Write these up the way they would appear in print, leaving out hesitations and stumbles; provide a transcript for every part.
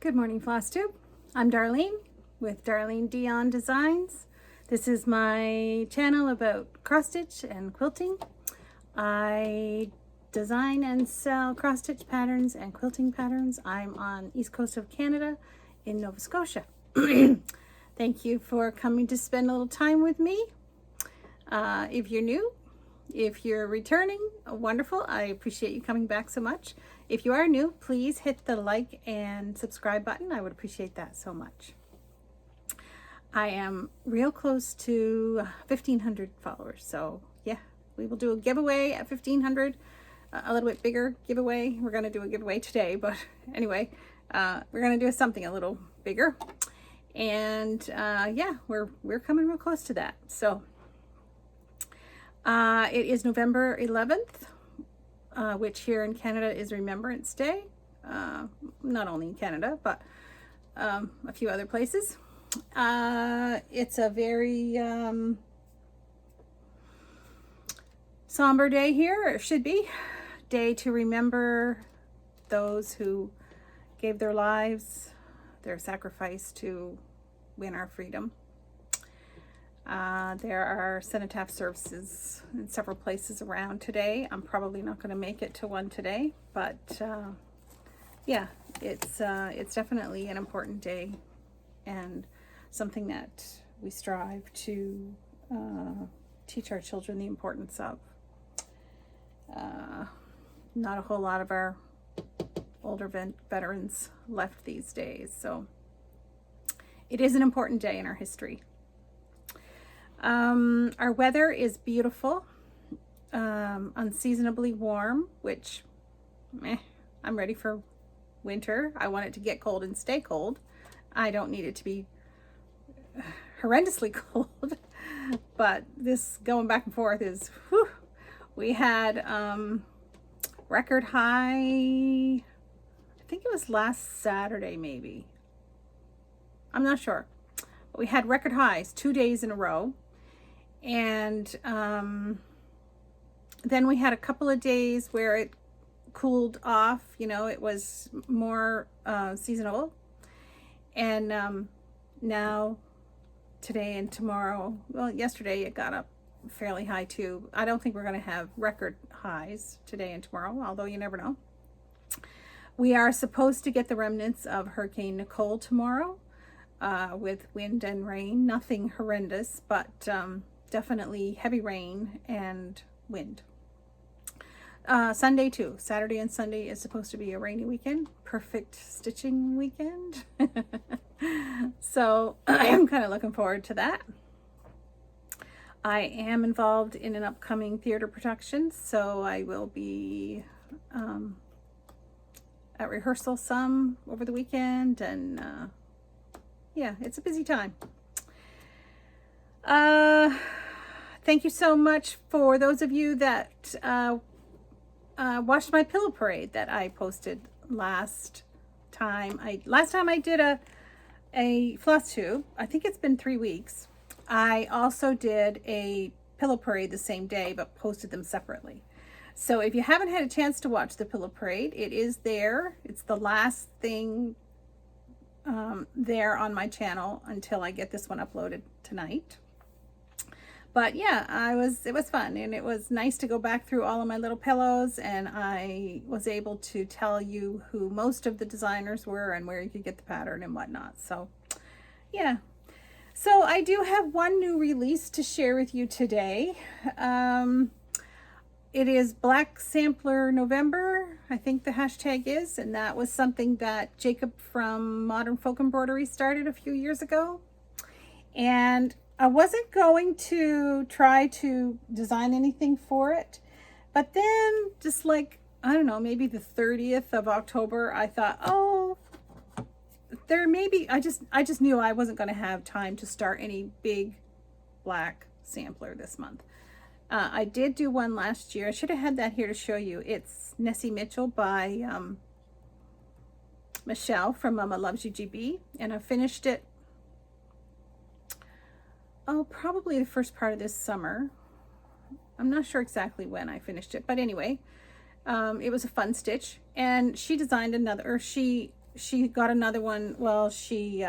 Good morning, Flosstube. I'm Darlene with Darlene Dion Designs. This is my channel about cross stitch and quilting. I design and sell cross stitch patterns and quilting patterns. I'm on East Coast of Canada in Nova Scotia. Thank you for coming to spend a little time with me. If you're new, if you're returning, wonderful. I appreciate you coming back so much. If you are new, please hit the like and subscribe button. I would appreciate that so much. I am real close to 1,500 followers. So yeah, we will do a giveaway at 1,500, a little bit bigger giveaway. We're going to do a giveaway today, but anyway, we're going to do something a little bigger. And yeah, we're coming real close to that. So it is November 11th. Which here in Canada is Remembrance Day. Not only in Canada, but a few other places. It's a very somber day here, or it should be. Day to remember those who gave their lives, their sacrifice to win our freedom. There are cenotaph services in several places around today. I'm probably not going to make it to one today, but yeah, it's definitely an important day and something that we strive to teach our children the importance of. Not a whole lot of our older veterans left these days, so it is an important day in our history. Our weather is beautiful, unseasonably warm, which I'm ready for winter. I want it to get cold and stay cold. I don't need it to be horrendously cold, but this going back and forth is, whew. We had record high, I think it was last Saturday maybe. I'm not sure. But we had record highs 2 days in a row. And then we had a couple of days where it cooled off, you know, it was more seasonal. And now, today and tomorrow, well, yesterday it got up fairly high too. I don't think we're going to have record highs today and tomorrow, although you never know. We are supposed to get the remnants of Hurricane Nicole tomorrow with wind and rain. Nothing horrendous, but definitely heavy rain and wind. Sunday too. Saturday and Sunday is supposed to be a rainy weekend. Perfect stitching weekend. So I am kind of looking forward to that. I am involved in an upcoming theater production, so I will be at rehearsal some over the weekend, and yeah, it's a busy time. Thank you so much for those of you that watched my pillow parade that I posted last time. Last time I did a Flosstube. I think it's been 3 weeks. I also did a pillow parade the same day, but posted them separately. So if you haven't had a chance to watch the pillow parade, it is there. It's the last thing there on my channel until I get this one uploaded tonight. But yeah, it was fun, and it was nice to go back through all of my little pillows, and I was able to tell you who most of the designers were and where you could get the pattern and whatnot. So yeah. So I do have one new release to share with you today. It is Black Sampler November, I think the hashtag is, and that was something that Jacob from Modern Folk Embroidery started a few years ago. And I wasn't going to try to design anything for it, but then just like, I don't know, maybe the 30th of October, I thought, oh, there may be, I just knew I wasn't going to have time to start any big black sampler this month. I did do one last year. I should have had that here to show you. It's Nessie Mitchell by Michelle from Mama Loves You GB, and I finished it, oh, probably the first part of this summer. I'm not sure exactly when I finished it, but anyway, it was a fun stitch. And she designed another, or she she got another one. Well, she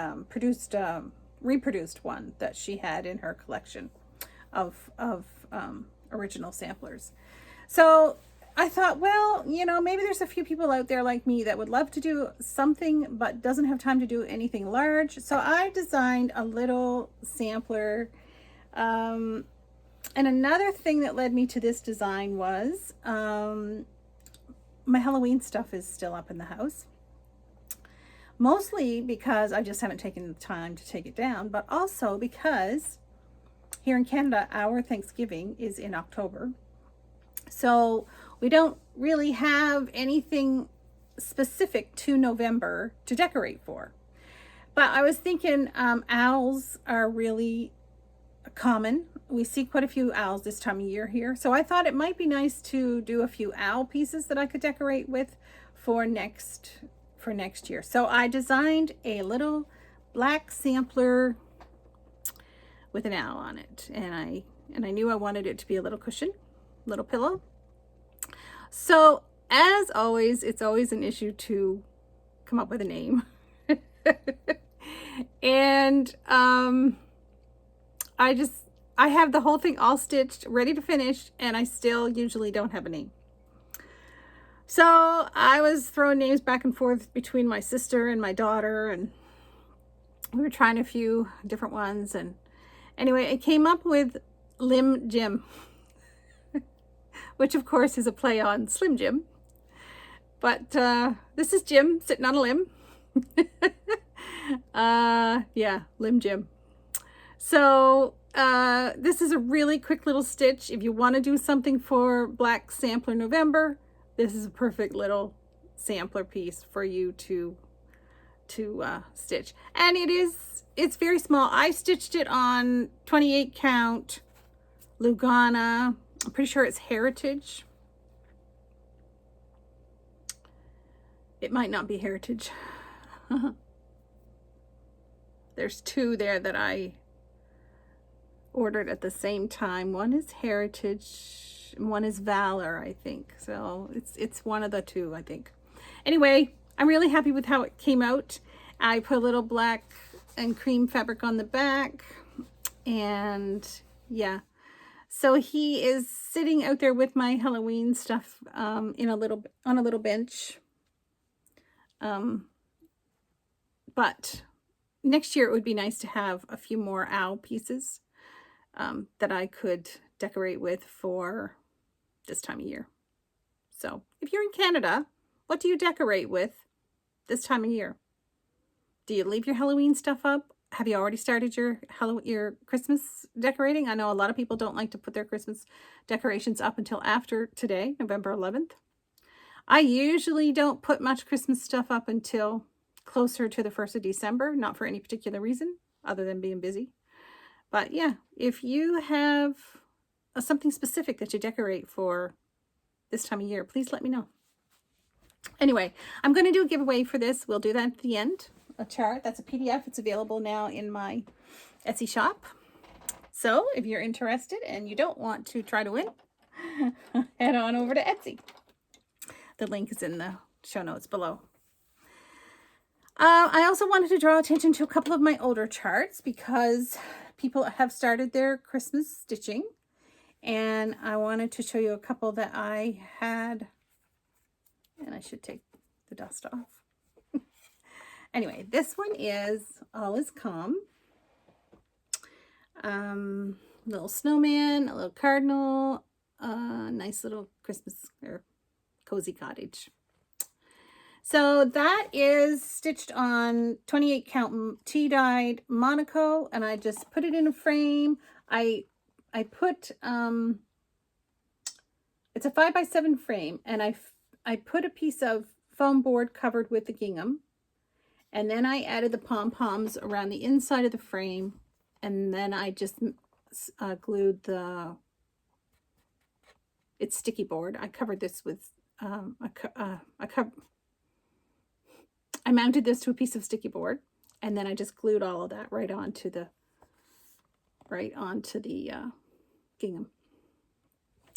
reproduced one that she had in her collection of original samplers. So I thought, well, you know, maybe there's a few people out there like me that would love to do something but doesn't have time to do anything large. So I designed a little sampler. And another thing that led me to this design was my Halloween stuff is still up in the house. Mostly because I just haven't taken the time to take it down, but also because here in Canada, our Thanksgiving is in October. So we don't really have anything specific to November to decorate for. But I was thinking owls are really common. We see quite a few owls this time of year here. So I thought it might be nice to do a few owl pieces that I could decorate with for next year. So I designed a little black sampler with an owl on it. And I knew I wanted it to be a little cushion, little pillow. So as always, it's always an issue to come up with a name. And I have the whole thing all stitched, ready to finish, and I still usually don't have a name. So I was throwing names back and forth between my sister and my daughter, and we were trying a few different ones. And anyway, I came up with Lim Jim, which of course is a play on Slim Jim. But this is Jim sitting on a limb. Yeah, Lim Jim. So this is a really quick little stitch. If you want to do something for Black Sampler November, this is a perfect little sampler piece for you to stitch. And it's very small. I stitched it on 28 count Lugana. I'm pretty sure it's Heritage. It might not be Heritage. There's two there that I ordered at the same time. One is Heritage and one is Valor, I think. So it's one of the two, I think. Anyway, I'm really happy with how it came out. I put a little black and cream fabric on the back, and yeah. So he is sitting out there with my Halloween stuff on a little bench. But next year it would be nice to have a few more owl pieces that I could decorate with for this time of year. So if you're in Canada, what do you decorate with this time of year? Do you leave your Halloween stuff up? Have you already started your Christmas decorating? I know a lot of people don't like to put their Christmas decorations up until after today, November 11th. I usually don't put much Christmas stuff up until closer to the 1st of December, not for any particular reason other than being busy. But yeah, if you have something specific that you decorate for this time of year, please let me know. Anyway, I'm going to do a giveaway for this. We'll do that at the end. A chart, that's a PDF. It's available now in my Etsy shop. So if you're interested and you don't want to try to win, head on over to Etsy. The link is in the show notes below. I also wanted to draw attention to a couple of my older charts because people have started their Christmas stitching, and I wanted to show you a couple that I had, and I should take the dust off. Anyway, this one is All Is Calm. Little snowman, a little cardinal, nice little Christmas or cozy cottage. So that is stitched on 28 count tea-dyed Monaco, and I just put it in a frame. I put it's a 5x7 frame, and I put a piece of foam board covered with the gingham, and then I added the pom-poms around the inside of the frame, and then I just glued it's sticky board. I covered this with I mounted this to a piece of sticky board, and then I just glued all of that right onto the gingham.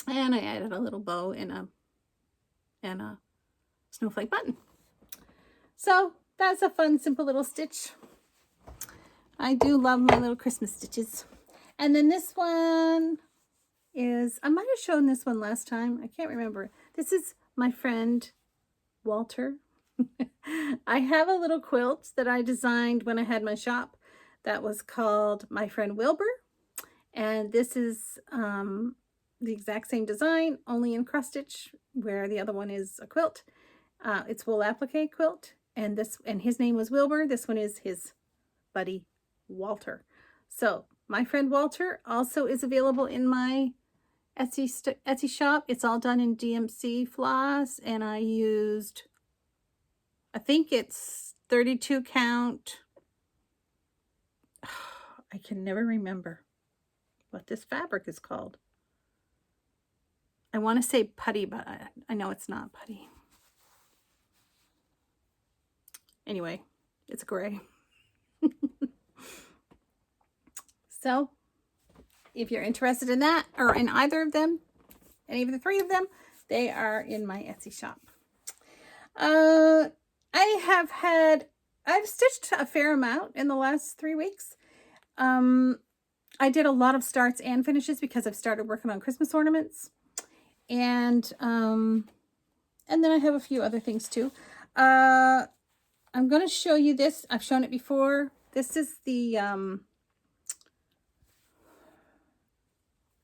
And I added a little bow and a snowflake button. So that's a fun, simple little stitch. I do love my little Christmas stitches. And then this one is, I might have shown this one last time. I can't remember. This is my friend Walter. I have a little quilt that I designed when I had my shop that was called My Friend Wilbur. And this is the exact same design, only in cross stitch, where the other one is a quilt. It's wool applique quilt, and his name was Wilbur. This one is his buddy Walter. So My Friend Walter also is available in my Etsy shop. It's all done in DMC floss, and I used, I think it's 32 count. I can never remember what this fabric is called. I want to say putty, but I know it's not putty. Anyway, it's gray. So, if you're interested in that, or in either of them, any of the three of them, they are in my Etsy shop. I've stitched a fair amount in the last 3 weeks. I did a lot of starts and finishes because I've started working on Christmas ornaments. And then I have a few other things too. I'm going to show you this. I've shown it before. This is the,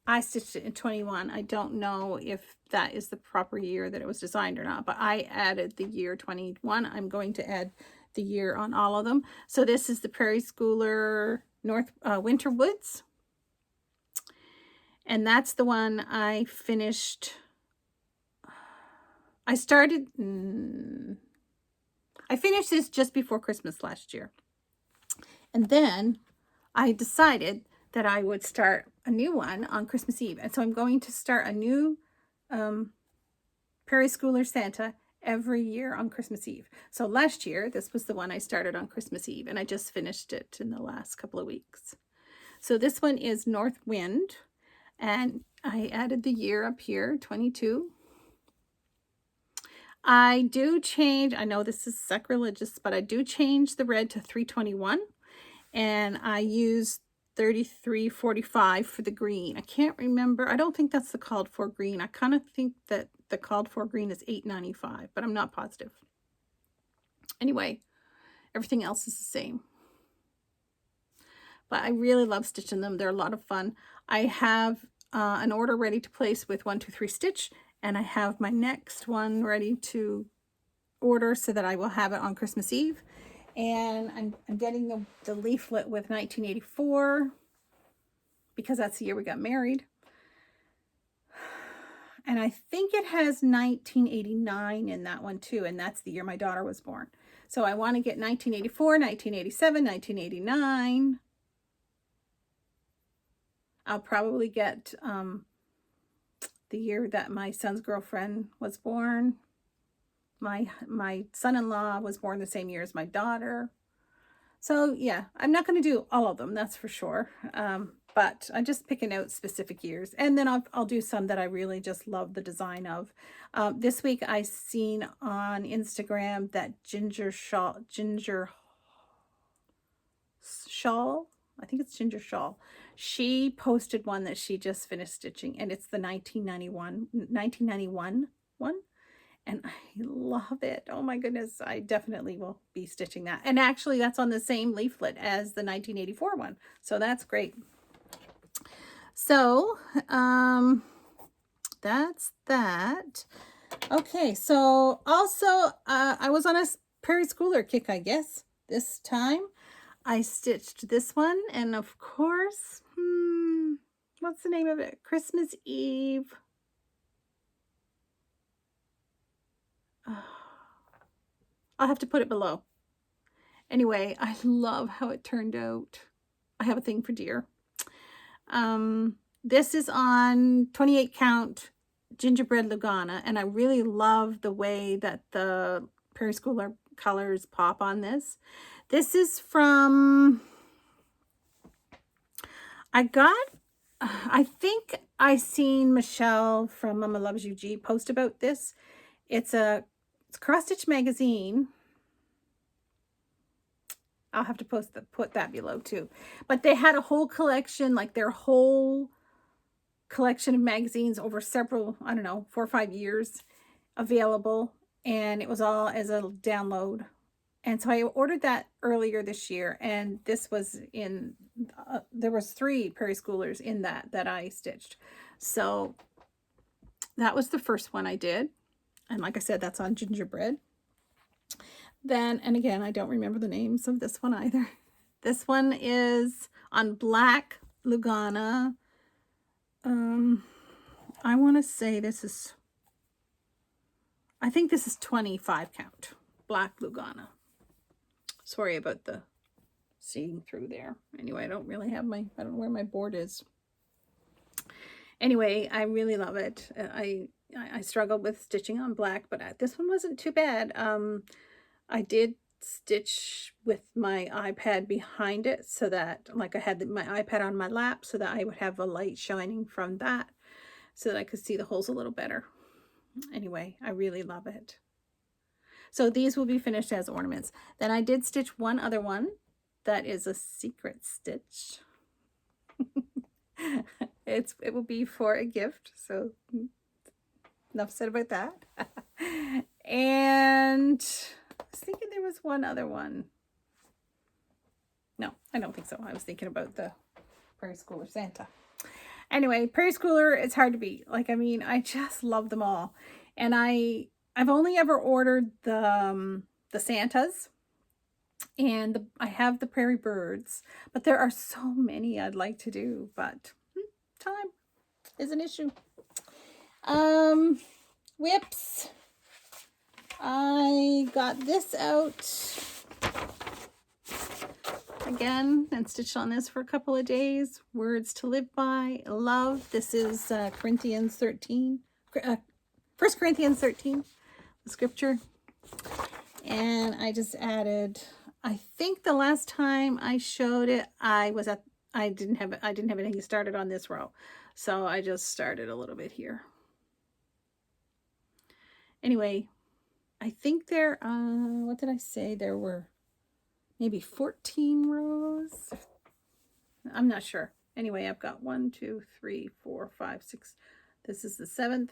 I stitched it in 21. I don't know if that is the proper year that it was designed or not, but I added the year 21. I'm going to add the year on all of them. So this is the Prairie Schooler Winter Woods. And that's the one I finished. I finished this just before Christmas last year. And then I decided that I would start a new one on Christmas Eve. And so I'm going to start a new Prairie Schooler Santa every year on Christmas Eve. So last year, this was the one I started on Christmas Eve, and I just finished it in the last couple of weeks. So this one is North Wind, and I added the year up here, 22. I do change, I know this is sacrilegious, but I do change the red to 321, and I use 3345 for the green. I can't remember. I don't think that's the called for green. I kind of think that the called for green is 895, but I'm not positive. Anyway, everything else is the same. But I really love stitching them. They're a lot of fun. I have an order ready to place with 123 Stitch, and I have my next one ready to order so that I will have it on Christmas Eve. And I'm getting the leaflet with 1984 because that's the year we got married. And I think it has 1989 in that one too, and that's the year my daughter was born. So I want to get 1984, 1987, 1989. I'll probably get the year that my son's girlfriend was born. My son-in-law was born the same year as my daughter. So yeah, I'm not going to do all of them, that's for sure. But I'm just picking out specific years. And then I'll do some that I really just love the design of. This week I seen on Instagram that Ginger Shawl, I think it's Ginger Shawl. She posted one that she just finished stitching, and it's the 1991 one. And I love it. Oh my goodness, I definitely will be stitching that. And actually that's on the same leaflet as the 1984 one. So that's great. So, that's that. Okay, so also I was on a Prairie Schooler kick, I guess, this time. I stitched this one, and of course, what's the name of it? Christmas Eve. I'll have to put it below. Anyway, I love how it turned out. I have a thing for deer. This is on 28 count gingerbread Lugana, and I really love the way that the Prairie Schooler colors pop on this. This is from, I think I seen Michelle from Mama Loves You G post about this. It's cross stitch magazine, I'll have to put that below too. But they had a whole collection, like their whole collection of magazines over several, I don't know, 4 or 5 years available. And it was all as a download. And so I ordered that earlier this year. And this was in, there was 3 Prairie Schoolers in that I stitched. So that was the first one I did. And like I said, that's on gingerbread. Then, and again, I don't remember the names of this one either. This one is on black Lugana. I want to say this is, I think this is 25 count, black Lugana. Sorry about the seeing through there. Anyway, I don't really have I don't know where my board is. Anyway, I really love it. I struggled with stitching on black, but this one wasn't too bad. I did stitch with my iPad behind it so that, like, I had my iPad on my lap so that I would have a light shining from that so that I could see the holes a little better. Anyway, I really love it. So these will be finished as ornaments. Then I did stitch one other one that is a secret stitch. It will be for a gift, so enough said about that. And I was thinking there was one other one. No, I don't think so. I was thinking about the Prairie Schooler Santa. Anyway, Prairie Schooler, it's hard to beat. Like, I mean, I just love them all. And I've only ever ordered the Santas, and I have the Prairie Birds, but there are so many I'd like to do, but time is an issue. Whips. I got this out again and stitched on this for a couple of days. Words to live by, love. This is Corinthians 13, 1 Corinthians 13, the scripture. And I just added, I think the last time I showed it, I didn't have anything started on this row. So I just started a little bit here. Anyway, I think there, what did I say? There were maybe 14 rows. I'm not sure. Anyway, I've got 1, 2, 3, 4, 5, 6. This is the 7th.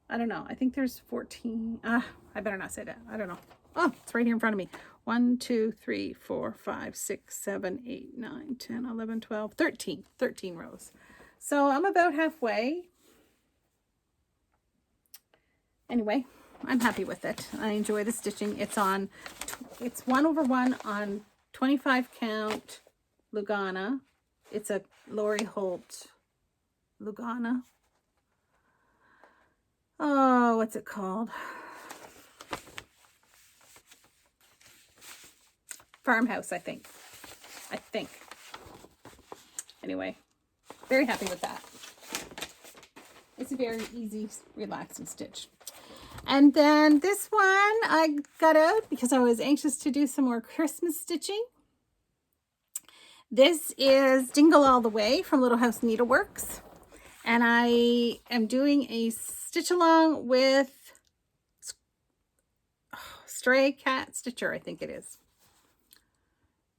I don't know. I think there's 14. I better not say that. I don't know. Oh, it's right here in front of me. 1, 2, 3, 4, 5, 6, 7, 8, 9, 10, 11, 12, 13. 13 rows. So I'm about halfway. Anyway, I'm happy with it. I enjoy the stitching. It's 1/1 on 25 count Lugana. It's a Lori Holt Lugana. Oh, what's it called? Farmhouse, I think. Anyway, very happy with that. It's a very easy, relaxing stitch. And then this one I got out because I was anxious to do some more Christmas stitching. This is Dingle All the Way from Little House Needleworks. And I am doing a stitch along with Stray Cat Stitcher, I think it is.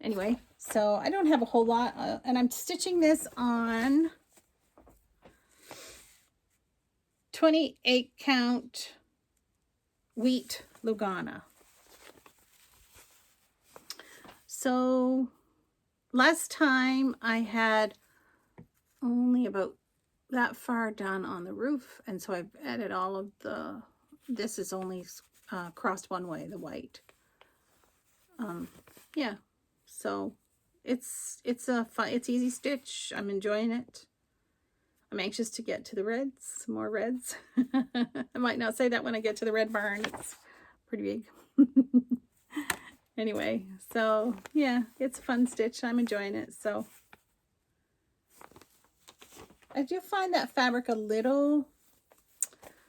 Anyway, so I don't have a whole lot, and I'm stitching this on 28 count wheat Lugana. So last time I had only about that far done on the roof, and so I've added all of this is only crossed one way, the white. Yeah, so it's easy stitch. I'm enjoying it. I'm anxious to get to the reds, more reds. I might not say that when I get to the red barn. It's pretty big. Anyway, so yeah, it's a fun stitch. I'm enjoying it. So I do find that fabric a little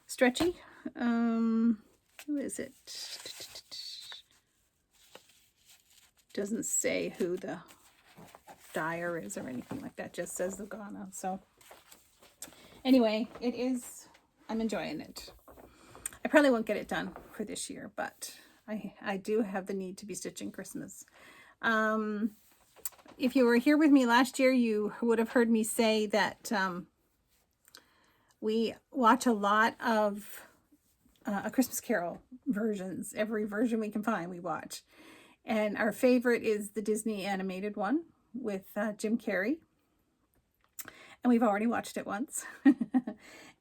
stretchy. Who is it? Doesn't say who the dyer is or anything like that. Just says Lugana. So anyway, I'm enjoying it. I probably won't get it done for this year, but I do have the need to be stitching Christmas. If you were here with me last year, you would have heard me say that we watch a lot of A Christmas Carol versions. Every version we can find, we watch. And our favorite is the Disney animated one with Jim Carrey. And we've already watched it once.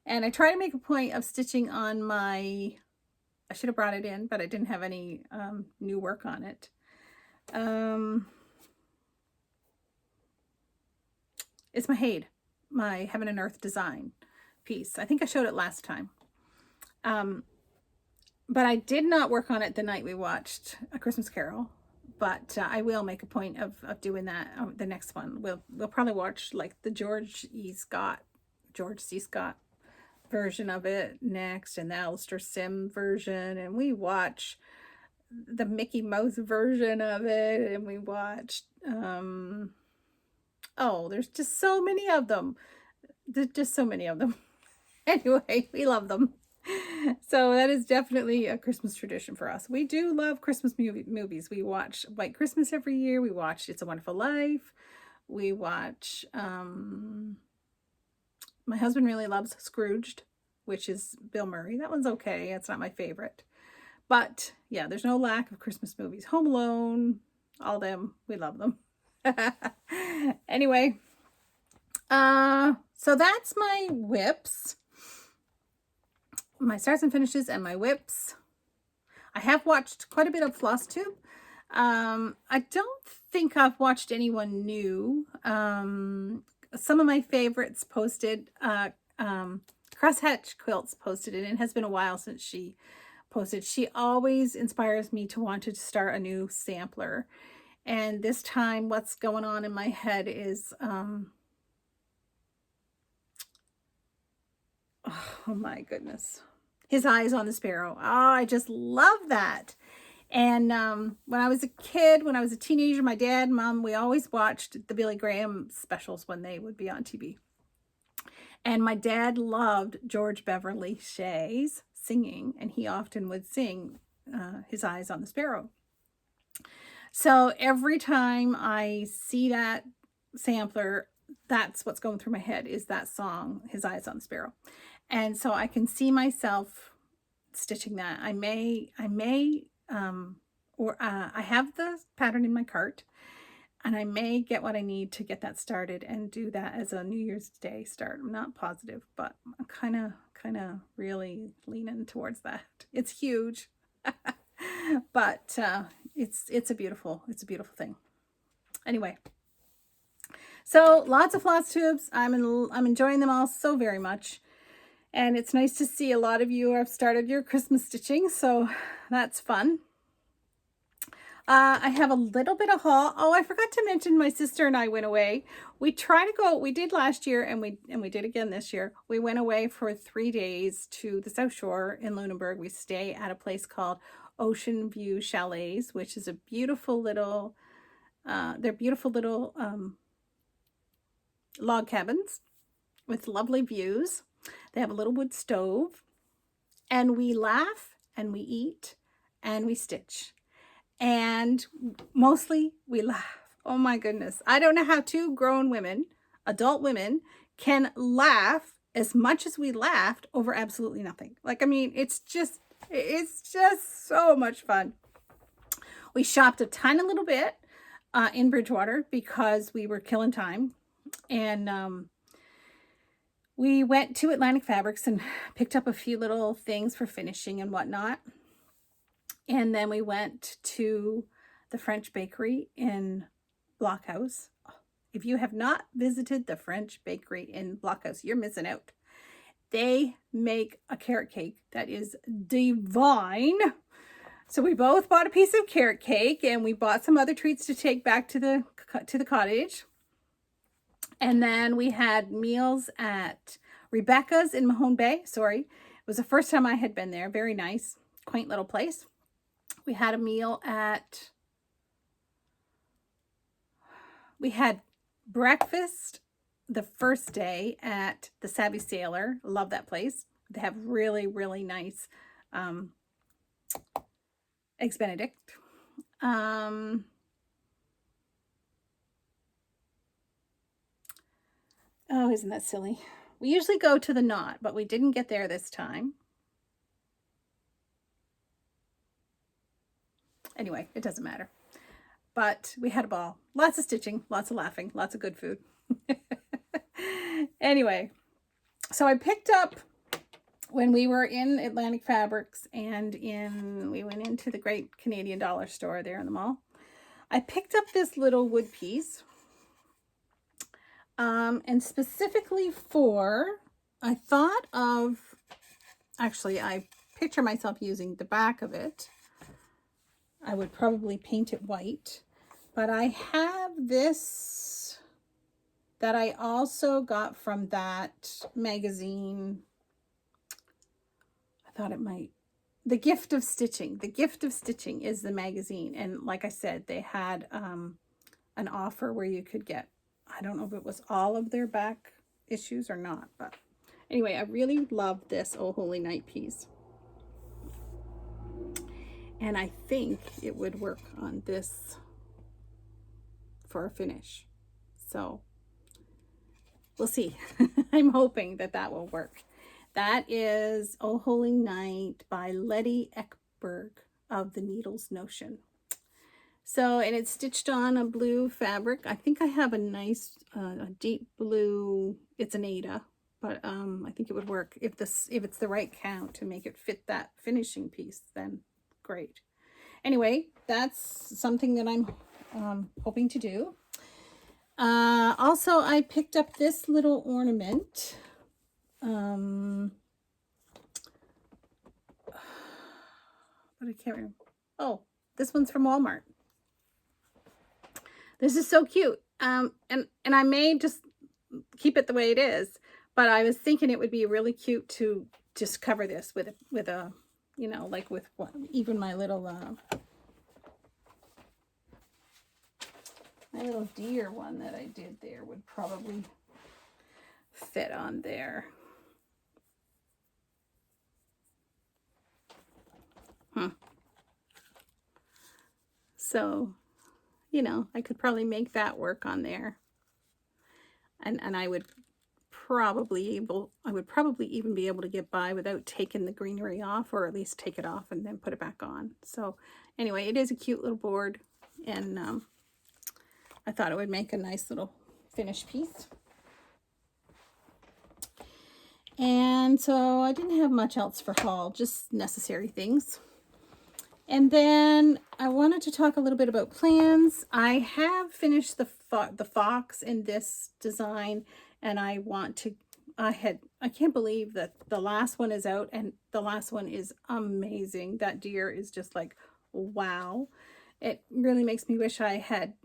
And I try to make a point of stitching on my, I should have brought it in, but I didn't have any new work on it. It's my Hade, my Heaven and Earth design piece. I think I showed it last time. But I did not work on it the night we watched A Christmas Carol. But I will make a point of doing that the next one. We'll probably watch like the George C. Scott version of it next, and the Alistair Sim version, and we watch the Mickey Mouse version of it, and we watched oh, there's just so many of them. There's just so many of them. Anyway, we love them. So that is definitely a Christmas tradition for us. We do love Christmas movies. We watch White Christmas every year. We watch It's a Wonderful Life. We watch, my husband really loves Scrooged, which is Bill Murray. That one's okay. It's not my favorite. But yeah, there's no lack of Christmas movies. Home Alone, all them. We love them. Anyway, so that's my whips. My starts and finishes and my whips. I have watched quite a bit of Flosstube. I don't think I've watched anyone new. Some of my favorites posted, Crosshatch Quilts posted it, and it has been a while since she posted. She always inspires me to want to start a new sampler. And this time what's going on in my head is, oh my goodness. His Eyes on the Sparrow. Oh, I just love that. And when I was a kid, when I was a teenager, my dad and mom, we always watched the Billy Graham specials when they would be on TV. And my dad loved George Beverly Shay's singing, and he often would sing His Eyes on the Sparrow. So every time I see that sampler, that's what's going through my head, is that song, His Eyes on the Sparrow. And so I can see myself stitching that. I have the pattern in my cart, and I may get what I need to get that started and do that as a New Year's Day start. I'm not positive, but I'm kind of really leaning towards that. It's huge, but it's a beautiful thing. Anyway, so lots of Flosstubes. I'm enjoying them all so very much. And it's nice to see a lot of you have started your Christmas stitching, so that's fun. I have a little bit of haul. Oh, I forgot to mention my sister and I went away. We did last year, and we did again this year. We went away for 3 days to the South Shore in Lunenburg. We stay at a place called Ocean View Chalets, which is a beautiful little, they're beautiful little log cabins with lovely views. They have a little wood stove, and we laugh and we eat and we stitch, and mostly we laugh. Oh my goodness. I don't know how two grown women, adult women, can laugh as much as we laughed over absolutely nothing. Like, I mean, it's just so much fun. We shopped a tiny little bit in Bridgewater because we were killing time, and we went to Atlantic Fabrics and picked up a few little things for finishing and whatnot. And then we went to the French bakery in Blockhouse. If you have not visited the French bakery in Blockhouse, you're missing out. They make a carrot cake that is divine. So we both bought a piece of carrot cake, and we bought some other treats to take back to the cottage. And then we had meals at Rebecca's in Mahone Bay. Sorry, it was the first time I had been there. Very nice, quaint little place. We had a meal we had breakfast the first day at the Savvy Sailor. Love that place. They have really, really nice Eggs Benedict. Oh, isn't that silly? We usually go to the knot, but we didn't get there this time. Anyway, it doesn't matter. But we had a ball. Lots of stitching, lots of laughing, lots of good food. Anyway, so I picked up, when we were in Atlantic Fabrics and we went into the Great Canadian Dollar Store there in the mall, I picked up this little wood piece. And specifically I thought of, actually, I picture myself using the back of it. I would probably paint it white, but I have this that I also got from that magazine. I thought it might, The Gift of Stitching. The Gift of Stitching is the magazine. And like I said, they had an offer where you could get, I don't know if it was all of their back issues or not, but anyway, I really love this Oh Holy Night piece. And I think it would work on this for a finish. So we'll see. I'm hoping that that will work. That is Oh Holy Night by Letty Ekberg of the Needles Notion. So, and it's stitched on a blue fabric. I think I have a nice a deep blue, it's an Ada, but I think it would work if it's the right count to make it fit that finishing piece, then great. Anyway, that's something that I'm hoping to do. Also, I picked up this little ornament. But I can't remember. Oh, this one's from Walmart. This is so cute. And I may just keep it the way it is, but I was thinking it would be really cute to just cover this with a, you know, like with even my little deer one that I did there would probably fit on there. So, you know, I could probably make that work on there. And I would probably even be able to get by without taking the greenery off, or at least take it off and then put it back on. So anyway, it is a cute little board, and I thought it would make a nice little finished piece. And so I didn't have much else for haul, just necessary things. And then I wanted to talk a little bit about plans. I have finished the fox in this design, and I can't believe that the last one is out, and the last one is amazing. That deer is just like, wow. It really makes me wish I had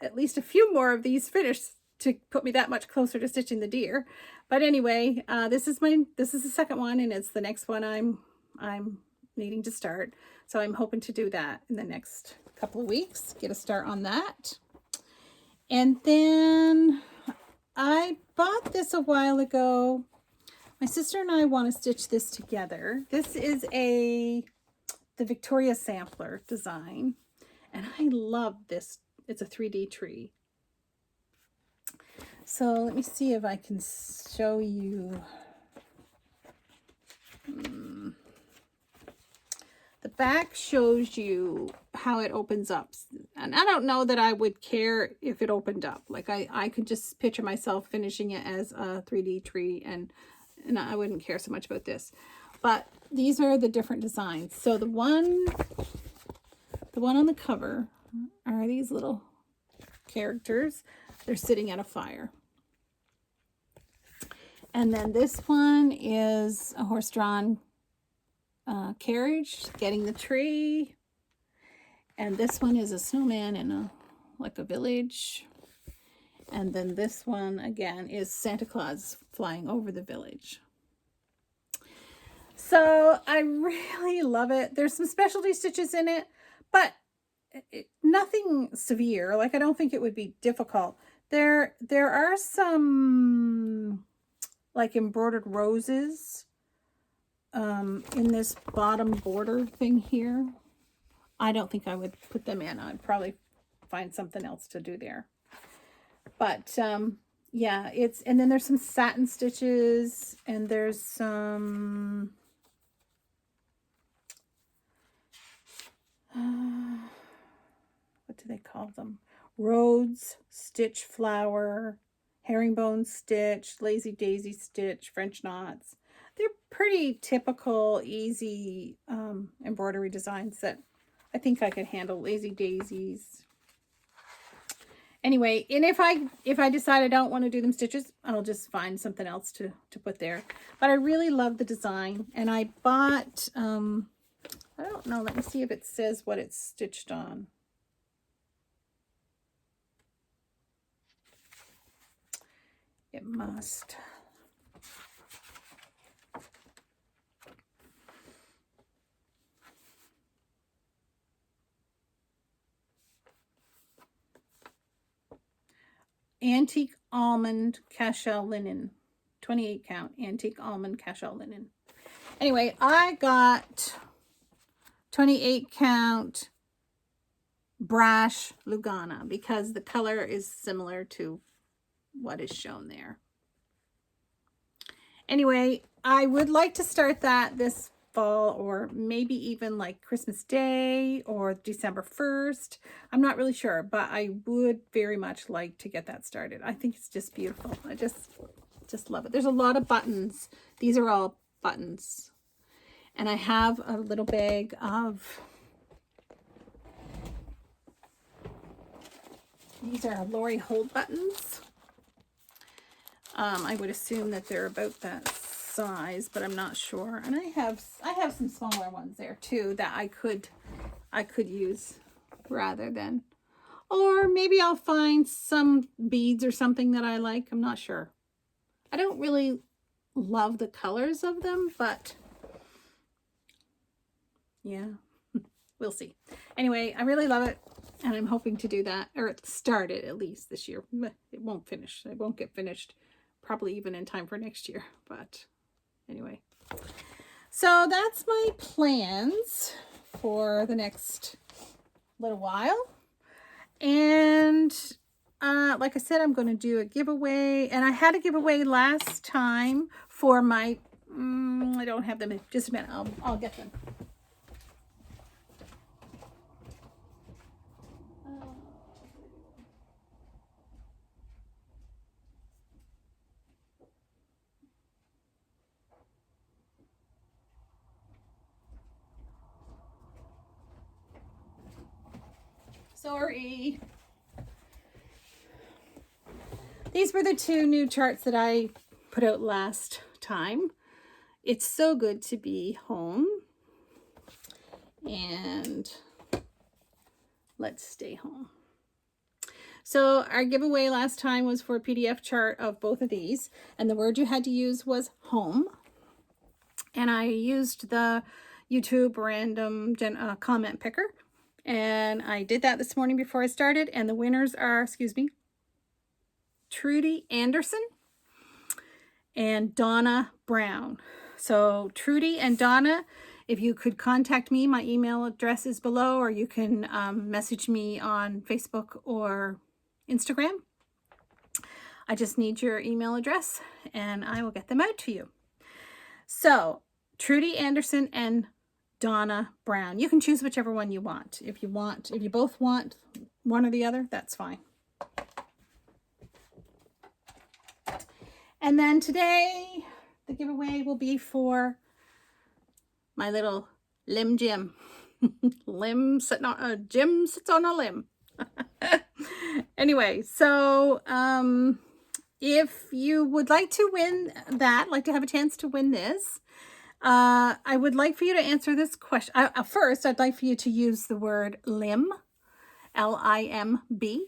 at least a few more of these finished to put me that much closer to stitching the deer. But anyway, this is the second one, and it's the next one I'm needing to start. So I'm hoping to do that in the next couple of weeks, get a start on that. And then I bought this a while ago. My sister and I want to stitch this together. This is the Victoria Sampler design, and I love this. It's a 3D tree. So let me see if I can show you. The back shows you how it opens up. And I don't know that I would care if it opened up. Like I could just picture myself finishing it as a 3D tree, and I wouldn't care so much about this. But these are the different designs. So the one on the cover are these little characters. They're sitting at a fire. And then this one is a horse-drawn carriage getting the tree. And this one is a snowman in like a village. And then this one again is Santa Claus flying over the village. So I really love it. There's some specialty stitches in it, but nothing severe. Like I don't think it would be difficult. There are some like embroidered roses in this bottom border thing here. I don't think I would put them in. I'd probably find something else to do there. But yeah, and then there's some satin stitches, and there's some what do they call them? Rhodes stitch flower, herringbone stitch, lazy daisy stitch, French knots. They're pretty typical, easy embroidery designs that I think I could handle. Lazy daisies. Anyway, and if I decide I don't want to do them stitches, I'll just find something else to put there. But I really love the design, and I bought I don't know, let me see if it says what it's stitched on. It must. Antique almond cashel linen, 28 count antique almond cashel linen. Anyway, I got 28 count brash Lugana because the color is similar to what is shown there. Anyway, I would like to start that this fall, or maybe even like Christmas Day or December 1st. I'm not really sure, but I would very much like to get that started. I think it's just beautiful. I just love it. There's a lot of buttons. These are all buttons. And I have a little bag of, these are Lori Holt buttons. I would assume that they're about that size, but I'm not sure. And I have some smaller ones there too that I could use rather than, or maybe I'll find some beads or something that I like. I'm not sure. I don't really love the colors of them, but yeah, we'll see. Anyway, I really love it, and I'm hoping to do that, or start it at least this year. It won't finish. It won't get finished probably even in time for next year, but anyway. So that's my plans for the next little while. And like I said, I'm going to do a giveaway, and I had a giveaway last time for my, I don't have them in just a minute. I'll get them. Sorry. These were the two new charts that I put out last time. It's so good to be home. And let's stay home. So our giveaway last time was for a PDF chart of both of these. And the word you had to use was home. And I used the YouTube random comment picker. And I did that this morning before I started. And the winners are, excuse me, Trudy Anderson and Donna Brown. So Trudy and Donna, if you could contact me, my email address is below, or you can message me on Facebook or Instagram. I just need your email address and I will get them out to you. So Trudy Anderson and Donna Brown. You can choose whichever one you want. If you both want one or the other, that's fine. And then today, the giveaway will be for my little limb Jim. Jim sits on a limb. Anyway, so if you would like to win that, like to have a chance to win this, I would like for you to answer this question. First, I'd like for you to use the word limb, L-I-M-B.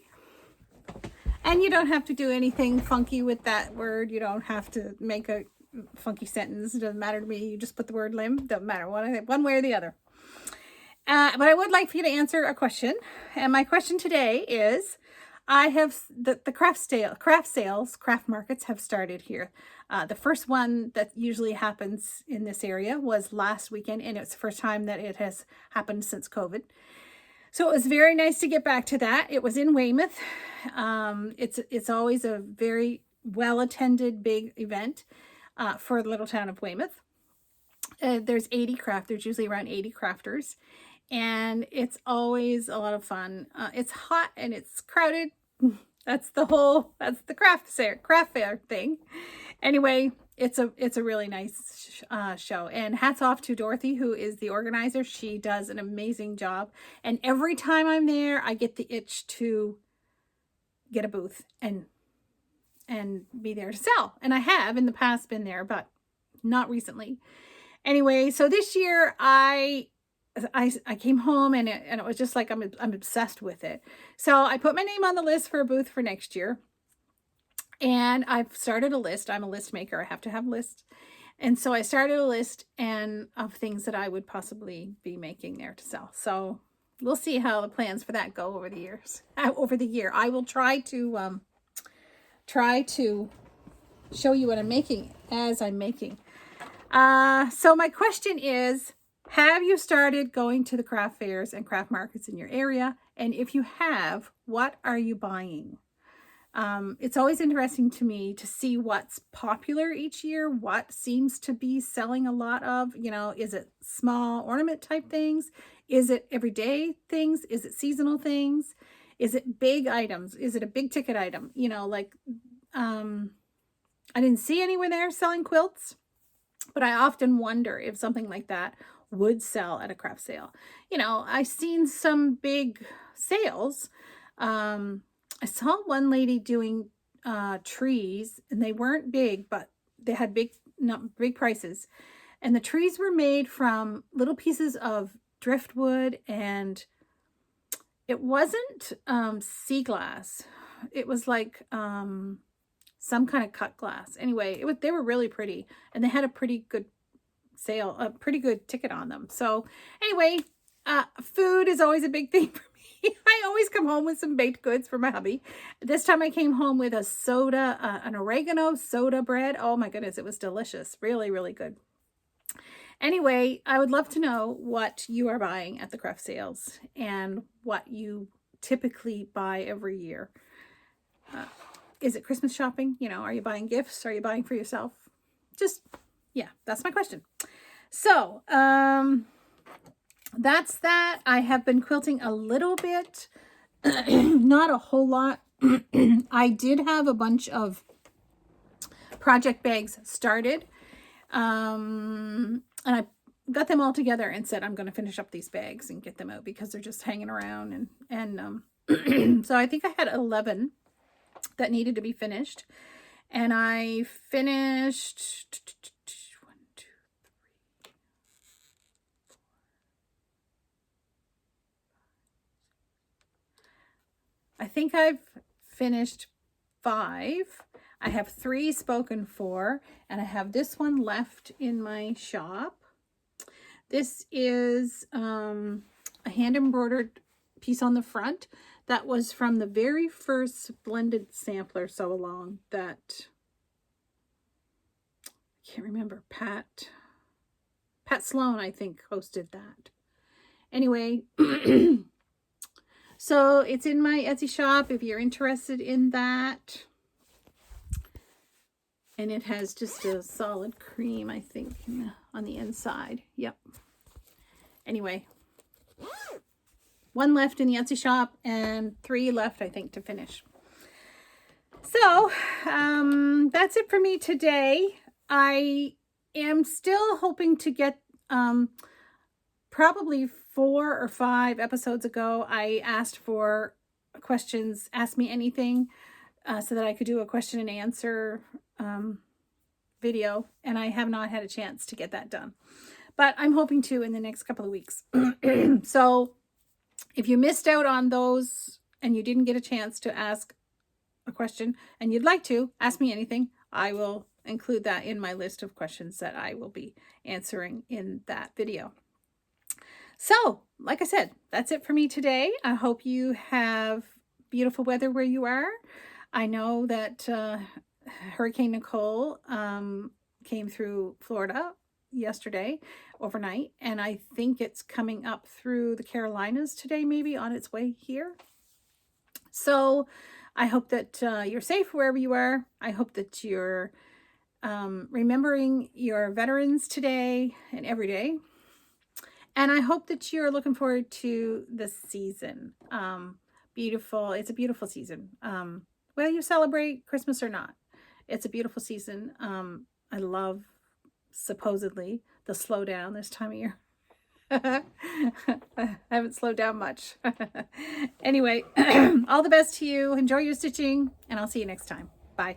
And you don't have to do anything funky with that word. You don't have to make a funky sentence. It doesn't matter to me. You just put the word limb. Doesn't matter one way or the other. But I would like for you to answer a question. And my question today is, I have the craft sales, craft markets have started here. The first one that usually happens in this area was last weekend, and it's the first time that it has happened since COVID. So it was very nice to get back to that. It was in Weymouth. It's always a very well-attended big event for the little town of Weymouth. There's usually around 80 crafters, and it's always a lot of fun. It's hot and it's crowded. That's the craft fair thing. Anyway, it's a really nice show, and hats off to Dorothy, who is the organizer. She does an amazing job, and every time I'm there, I get the itch to get a booth and be there to sell. And I have in the past been there, but not recently. Anyway, so this year I came home, and it was just like I'm obsessed with it. So I put my name on the list for a booth for next year. And I've started a list. I'm a list maker. I have to have lists. And so I started a list of things that I would possibly be making there to sell. So we'll see how the plans for that go over the year. I will try to show you what I'm making as I'm making. So my question is, have you started going to the craft fairs and craft markets in your area? And if you have, what are you buying? It's always interesting to me to see what's popular each year, what seems to be selling a lot of, is it small ornament type things? Is it everyday things? Is it seasonal things? Is it big items? Is it a big ticket item? I didn't see anyone there selling quilts, but I often wonder if something like that would sell at a craft sale. I've seen some big sales. I saw one lady doing trees, and they weren't big, but they had not big prices. And the trees were made from little pieces of driftwood, and it wasn't sea glass. It was like some kind of cut glass. Anyway, they were really pretty, and they had a pretty good sale, a pretty good ticket on them. So anyway, food is always a big thing for me. I always come home with some baked goods for my hubby. This time I came home with an oregano soda bread. Oh my goodness, it was delicious. Really, really good. Anyway, I would love to know what you are buying at the craft sales and what you typically buy every year. Is it Christmas shopping? Are you buying gifts? Are you buying for yourself? Yeah, that's my question. So, that's that. I have been quilting a little bit, not a whole lot. I did have a bunch of project bags started, and I got them all together and said I'm going to finish up these bags and get them out because they're just hanging around, and so I think I had 11 that needed to be finished, and I finished I think I've finished 5. I have 3 spoken for, and I have this one left in my shop. This is a hand embroidered piece on the front that was from the very first blended sampler sew along that I can't remember. Pat Sloan, I think, hosted that. Anyway, so it's in my Etsy shop if you're interested in that. And it has just a solid cream, I think, on the inside. Yep. Anyway, 1 left in the Etsy shop and 3 left, I think, to finish. So that's it for me today. I am still hoping to get probably 4 or 5 episodes ago, I asked for questions, ask me anything, so that I could do a question and answer video, and I have not had a chance to get that done. But I'm hoping to in the next couple of weeks. So if you missed out on those and you didn't get a chance to ask a question and you'd like to ask me anything, I will include that in my list of questions that I will be answering in that video. So, like I said, that's it for me today. I hope you have beautiful weather where you are. I know that Hurricane Nicole came through Florida yesterday overnight, and I think it's coming up through the Carolinas today, maybe on its way here. So I hope that you're safe wherever you are. I hope that you're remembering your veterans today and every day. And I hope that you're looking forward to this season. Beautiful. It's a beautiful season. Whether you celebrate Christmas or not, it's a beautiful season. I love, supposedly, the slowdown this time of year. I haven't slowed down much. Anyway, all the best to you. Enjoy your stitching, and I'll see you next time. Bye.